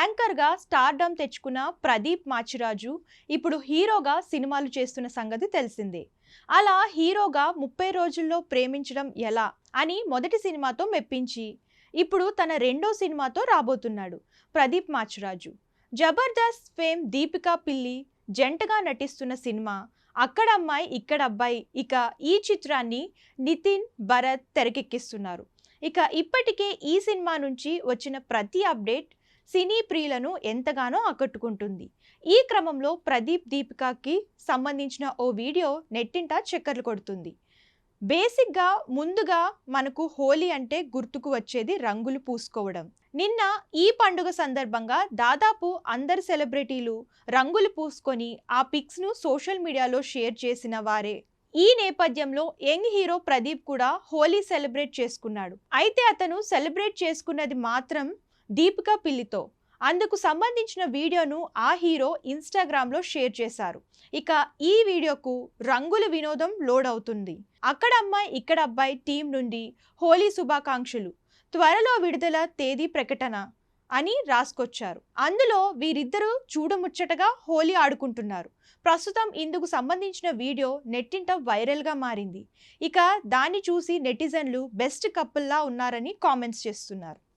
యాంకర్‌గా stardom తెచ్చుకున్న ప్రదీప్ మాచిరాజు ఇప్పుడు హీరోగా సినిమాలు చేస్తున్న సంగతి తెలిసిందే. అలా హీరోగా 30 రోజుల్లో ప్రేమించడం ఎలా అని మొదటి సినిమాతో మెప్పించి, ఇప్పుడు తన రెండో సినిమాతో రాబోతున్నాడు ప్రదీప్ మాచిరాజు. జబర్దస్త్ ఫేమ్ దీపికా పిల్లి జంటగా నటిస్తున్న సినిమా 'అక్కడ అమ్మాయి ఇక్కడ అబ్బాయి'. ఇక ఈ చిత్రాన్ని నితిన్, భరత్ తెరకెక్కిస్తున్నారు. ఇక ఇప్పటికే ఈ సినిమా నుంచి వచ్చిన ప్రతి అప్డేట్ సినీ ప్రియులను ఎంతగానో ఆకట్టుకుంటుంది. ఈ క్రమంలో ప్రదీప్ దీపికాకి సంబంధించిన ఓ వీడియో నెట్టింట చక్కర్లు కొడుతుంది. బేసిక్గా ముందుగా మనకు హోలీ అంటే గుర్తుకు వచ్చేది రంగులు పూసుకోవడం. నిన్న ఈ పండుగ సందర్భంగా దాదాపు అందరు సెలబ్రిటీలు రంగులు పూసుకొని ఆ పిక్స్ను సోషల్ మీడియాలో షేర్ చేసిన వారే. ఈ నేపథ్యంలో యంగ్ హీరో ప్రదీప్ కూడా హోలీ సెలబ్రేట్ చేసుకున్నాడు. అయితే అతను సెలబ్రేట్ చేసుకున్నది మాత్రం దీపికా పిల్లితో. అందుకు సంబంధించిన వీడియోను ఆ హీరో ఇన్స్టాగ్రామ్లో షేర్ చేశారు. ఇక ఈ వీడియోకు రంగుల వినోదం లోడ్ అవుతుంది. 'అక్కడ అమ్మాయి ఇక్కడ అబ్బాయి' టీం నుండి హోలీ శుభాకాంక్షలు, త్వరలో విడుదల తేదీ ప్రకటన అని రాసుకొచ్చారు. అందులో వీరిద్దరూ చూడముచ్చటగా హోలీ ఆడుకుంటున్నారు. ప్రస్తుతం ఇందుకు సంబంధించిన వీడియో నెట్టింట వైరల్గా మారింది. ఇక దాన్ని చూసి నెటిజన్లు బెస్ట్ కపుల్లా ఉన్నారని కామెంట్స్ చేస్తున్నారు.